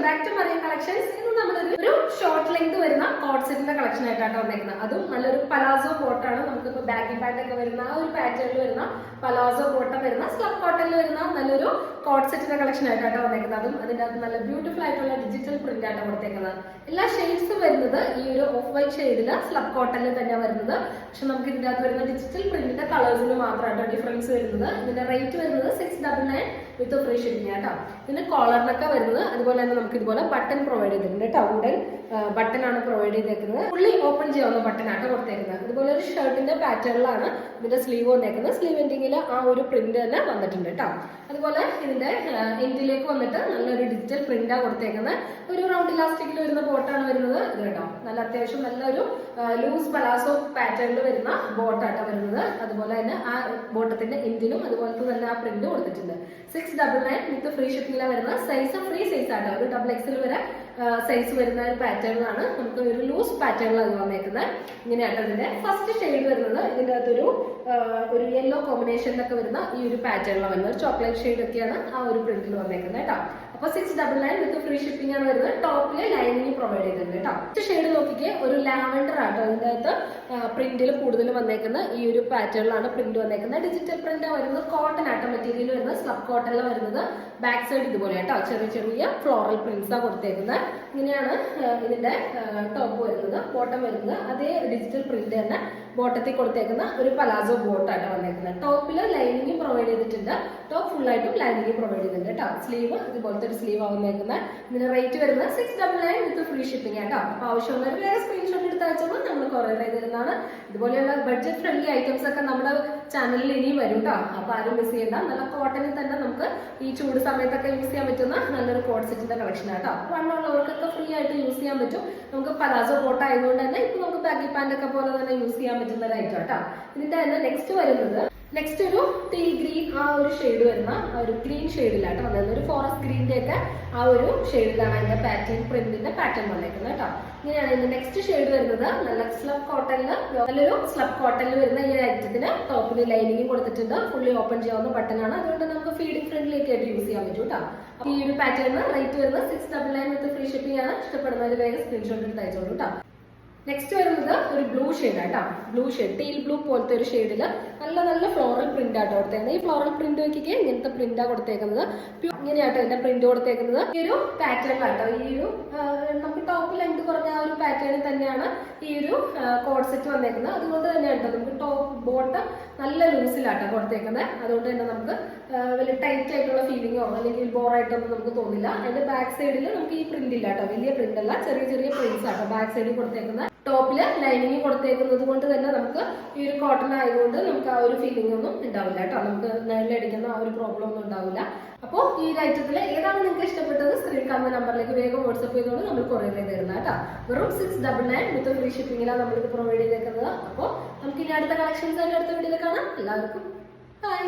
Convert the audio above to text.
back to Marian Collections. ഇന്ന് നമ്മളൊരു short length വരുന്ന കോട്ട് സെറ്റിന്റെ കളക്ഷൻ ആയിട്ടാണ് വന്നേക്കുന്നത്. അതും നല്ലൊരു പലാസോ കോട്ടാണ്. നമുക്കിപ്പോ ബാഗി പാന്റ് ഒക്കെ വരുന്ന ആ ഒരു പാറ്റേണിൽ വരുന്ന പലാസോ കോട്ടൺ വരുന്ന സ്ലബ് കോട്ടണിൽ വരുന്ന നല്ലൊരു കോട്ട് സെറ്റിന്റെ കളക്ഷൻ ആയിട്ടാണ് വന്നേക്കുന്നത്. അതും അതിന്റെ അകത്ത് നല്ല ബ്യൂട്ടിഫുൾ ആയിട്ടുള്ള ഡിജിറ്റൽ പ്രിന്റ് ആയിട്ടാണ് കൊടുത്തേക്കുന്നത്. എല്ലാ ഷെയ്ഡ്സും വരുന്നത് ഈ ഒരു ഓഫ് വൈറ്റ് ഷെയ്ഡില് സ്ലബ് കോട്ടണിൽ തന്നെയാണ് വരുന്നത്. പക്ഷെ നമുക്ക് ഇതിന്റെ അകത്ത് വരുന്ന ഡിജിറ്റൽ പ്രിന്റിന്റെ കളേഴ്സിന് മാത്രമായിട്ടാണ് ഡിഫറൻസ് വരുന്നത്. ഇതിന്റെ റേറ്റ് വരുന്നത് 699 വിത്ത് ഫ്രീ ഷിപ്പിംഗ് ആട്ടോ. ഇതിന് കോളറിനൊക്കെ വരുന്നത് അതുപോലെ തന്നെ നമുക്ക് ഇതുപോലെ ബട്ടൺ പ്രൊവൈഡ് ചെയ്തിട്ടുണ്ട് കേട്ടോ. വുഡൻ ബട്ടൺ ആണ് പ്രൊവൈഡ് ചെയ്തേക്കുന്നത്. ഫുള്ളി ഓപ്പൺ ചെയ്യാവുന്ന ബട്ടൺ ആട്ടോ കൊടുത്തേക്കുന്നത്. അതുപോലെ ഒരു ഷർട്ടിന്റെ പാറ്റേണിലാണ് ഇതിന്റെ സ്ലീവ് വന്നേക്കുന്നത്. സ്ലീവ് എൻഡിങ്ങിൽ ആ ഒരു പ്രിന്റ് തന്നെ വന്നിട്ടുണ്ട് കേട്ടോ. അതുപോലെ ഇതിന്റെ എൻഡിലേക്ക് വന്നിട്ട് നല്ലൊരു ഡിജിറ്റൽ പ്രിന്റാണ് കൊടുത്തേക്കുന്നത്. ഒരു റൗണ്ട് ഇലാസ്റ്റിക്കിൽ വരുന്ന ബോട്ടാണ് വരുന്നത്. ഇത് കേട്ടോ നല്ല അത്യാവശ്യം നല്ലൊരു ലൂസ് പലാസോ പാറ്റേണിൽ വരുന്ന ബോട്ടാട്ടോ വരുന്നത്. അതുപോലെ തന്നെ ആ ബോട്ടത്തിന്റെ എൻഡിനും അതുപോലത്തെ തന്നെ ആ പ്രിന്റ് കൊടുത്തിട്ടുണ്ട്. 699 വിത്ത് ഫ്രീ ഷിപ്പിംഗിലാണ് വരുന്നത്. സൈസ് ഫ്രീ സൈസ് ആട്ടോ. ഒരു XXL വരെ സൈസ് വരുന്ന ഒരു പാറ്റേണിലാണ്. നമുക്ക് ഒരു ലൂസ് പാറ്റേണിലാണ് ഇത് വന്നേക്കുന്നത്. ഇങ്ങനെയാട്ടോ ഇതിന്റെ ഫസ്റ്റ് ഷെയ്ഡ് വരുന്നത്. ഇതിന്റെ അകത്തൊരു യെല്ലോ കോമ്പിനേഷനിലൊക്കെ വരുന്ന ഈ ഒരു പാറ്റേണിലാണ് വരുന്നത്. ചോക്ലേറ്റ് ഷെയ്ഡ് ഒക്കെയാണ് ആ ഒരു പ്രിന്റിൽ വന്നേക്കുന്നത് കേട്ടോ. അപ്പൊ 699 വിത്ത് ഫ്രീ ഷിപ്പിംഗ് ആണ് വരുന്നത്. ടോപ്പില് ലൈനിങ് പ്രൊവൈഡ് ചെയ്തിട്ടുണ്ട് കേട്ടോ. ഫസ്റ്റ് ഷെയ്ഡ് നോക്കിക്കേ, ഒരു ലാവൻഡർ ആട്ടോ. ഇതിന്റെ അകത്ത് പ്രിന്റിൽ കൂടുതൽ വന്നേക്കുന്ന ഈ ഒരു പാറ്റേണിലാണ് പ്രിന്റ് വന്നേക്കുന്നത്. ഡിജിറ്റൽ പ്രിന്റ് വരുന്നത്. കോട്ടൺ ആട്ടോ മെറ്റീരിയൽ വരുന്നത്. സ്ലബ് കോട്ടണിലാണ് വരുന്നത്. ബാക്ക് സൈഡ് ഇതുപോലെ കേട്ടോ ചെറിയ ചെറിയ ഫ്ലോറൽ പ്രിന്റ്സാണ് കൊടുത്തേക്കുന്നത്. ഇങ്ങനെയാണ് ഇതിന്റെ ടോപ്പ് വരുന്നത്. ബോട്ടം വരുന്നത് അതേ ഡിജിറ്റൽ പ്രിന്റ് തന്നെ ബോട്ടത്തിൽ കൊടുത്തേക്കുന്ന ഒരു പലാസോ ബോട്ടാണ് വന്നേക്കുന്നത്. ടോപ്പിൽ ലൈനിങ് പ്രൊവൈഡ് ചെയ്തിട്ടുണ്ട്. ടോപ്പ് ഫുൾ ആയിട്ടും ലൈനിങ് പ്രൊവൈഡ് ചെയ്തിട്ടുണ്ട് കേട്ടോ. സ്ലീവ് ഇതുപോലത്തെ ഒരു സ്ലീവ് ആവുന്നേക്കുന്നത്. ഇതിന്റെ റേറ്റ് വരുന്നത് 699 വിത്ത് ഫ്രീ ഷിപ്പിംഗ് കേട്ടോ. അപ്പൊ ആവശ്യമുള്ളവർ വേറെ സ്ക്രീൻഷോട്ട് എടുത്ത് അയച്ചപ്പോൾ നമ്മൾ കൊറിയർ ചെയ്ത് തരുന്നതാണ്. ഇതുപോലെയുള്ള ബഡ്ജറ്റ് ഫ്രണ്ട്ലി ഐറ്റംസ് ഒക്കെ നമ്മുടെ ചാനലിൽ ഇനിയും വരും കേട്ടോ. അപ്പൊ ആരും മിസ് ചെയ്യണ്ട. നല്ല കോട്ടണിൽ തന്നെ നമുക്ക് ഈ ചൂട് സമയത്തൊക്കെ യൂസ് ചെയ്യാൻ പറ്റുന്ന നല്ലൊരു കോട്ട് സെറ്റിന്റെ കളക്ഷൻ ആട്ടോ. വണ്ണുള്ളവർക്കൊക്കെ ഫ്രീ ആയിട്ട് യൂസ് ചെയ്യാൻ പറ്റും. നമുക്ക് പലാസോ കോട്ട് ആയതുകൊണ്ട് തന്നെ ഇപ്പൊ നമുക്ക് ബാഗി പാന്റ് ഒക്കെ പോലെ തന്നെ യൂസ് ചെയ്യാൻ പറ്റുന്ന ഒരു ഐറ്റം കേട്ടോ. ഇതിന്റെ തന്നെ നെക്സ്റ്റ് വരുന്നത് ഒരു ടീ ഗ്രീൻ ആ ഒരു ഷെയ്ഡ് വരുന്ന ഒരു ഗ്രീൻ ഷെയ്ഡിലാട്ടോ വന്നത്. ഒരു ഫോറസ്റ്റ് ഗ്രീനിന്റെ ഒക്കെ ആ ഒരു ഷെയ്ഡിലാണ് അതിന്റെ പാറ്റേൺ പ്രിന്റിന്റെ പാറ്റേൺ വന്നേക്കുന്നത് കേട്ടോ. ഇങ്ങനെയാണ് ഇതിന്റെ നെക്സ്റ്റ് ഷെയ്ഡ് വരുന്നത്. നല്ല സ്ലബ് കോട്ടണില് നല്ലൊരു സ്ലബ് കോട്ടണിൽ വരുന്ന ഈ ഐറ്റത്തിന് ടോപ്പിന് ലൈനിങ്ങും കൊടുത്തിട്ടുണ്ട്. ഫുള്ളി ഓപ്പൺ ചെയ്യാവുന്ന ബട്ടൺ ആണ്. അതുകൊണ്ട് നമുക്ക് ഫീഡിംഗ് ഫ്രണ്ടിലേക്ക് ആയിട്ട് യൂസ് ചെയ്യാൻ പറ്റും കേട്ടോ. ഈ ഒരു പാറ്റേണിന് റേറ്റ് വരുന്നത് 699 വിത്ത് ഫ്രീ ഷിപ്പിംഗ് ആണ്. ഇഷ്ടപ്പെടുന്നവർ വേഗം സ്ക്രീൻഷോട്ട് എടുത്ത് അയച്ചോളൂ കേട്ടോ. നെക്സ്റ്റ് വരുന്നത് ഒരു ബ്ലൂ ഷെയ്ഡ് ആട്ടോ. ബ്ലൂ ഷെയ്ഡ് ടീൽ ബ്ലൂ പോലത്തെ ഒരു ഷെയ്ഡില് നല്ല ഫ്ലോറൽ പ്രിന്റ് ആട്ടോ കൊടുത്തേക്കുന്നത്. ഈ ഫ്ലോറൽ പ്രിന്റ് നോക്കിക്കേ, ഇങ്ങനത്തെ പ്രിന്റാ കൊടുത്തേക്കുന്നത്. ഇങ്ങനെയാട്ടോ ഇതിന്റെ പ്രിന്റ് കൊടുത്തേക്കുന്നത്. ഈ ഒരു പാറ്റേണിലാട്ടോ ഈ ഒരു നമുക്ക് ടോപ്പ് ലെങ്ത് കുറഞ്ഞ ആ ഒരു പാറ്റേണിൽ തന്നെയാണ് ഈ ഒരു കോഡ് സെറ്റ് വന്നേക്കുന്നത്. അതുകൊണ്ട് തന്നെയാണ് നമുക്ക് ടോപ്പ് ബോട്ട് നല്ല ലൂസിലാട്ടോ കൊടുത്തേക്കുന്നത്. അതുകൊണ്ട് തന്നെ നമുക്ക് വലിയ ടൈറ്റ് ആയിട്ടുള്ള ഫീലിങ്ങോ അല്ലെങ്കിൽ ബോറായിട്ടൊന്നും നമുക്ക് തോന്നില്ല. അതിന്റെ ബാക്ക് സൈഡിൽ നമുക്ക് ഈ പ്രിന്റ് ഇല്ല കേട്ടോ. വലിയ പ്രിന്റ് അല്ല, ചെറിയ പ്രിന്റ്സ് ആട്ടോ ബാക്ക് സൈഡിൽ കൊടുത്തേക്കുന്നത്. ടോപ്പില് ലൈനിങ് കൊടുത്തേക്കുന്നത് കൊണ്ട് തന്നെ നമുക്ക് ഈ ഒരു കോട്ടൺ ആയതുകൊണ്ട് നമുക്ക് ആ ഒരു ഫീലിംഗ് ഒന്നും ഉണ്ടാവില്ല കേട്ടോ. നമുക്ക് നെല്ലടിക്കുന്ന ആ ഒരു പ്രോബ്ലം ഒന്നും ഉണ്ടാവില്ല. അപ്പോൾ ഈ ഒരു ഐറ്റത്തിൽ ഏതാണ് നിങ്ങൾക്ക് ഇഷ്ടപ്പെട്ടത് സ്ക്രീൻ കാണുന്ന നമ്പറിലേക്ക് വേഗം വാട്സ്ആപ്പ് ചെയ്തോണ്ട് നമ്മൾ കൊറിയർ ചെയ്ത് തരുന്നത് കേട്ടോ. വെറും 699 വിത്ത് ഫ്രീ ഷിപ്പിംഗിലാണ് നമ്മളിത് പ്രൊവൈഡ് ചെയ്തേക്കുന്നത്. അപ്പോൾ നമുക്ക് ഇനി അടുത്ത കളക്ഷൻസ് ആയിട്ട് അടുത്ത വീഡിയോയിൽ കാണാം. എല്ലാവർക്കും ബൈ.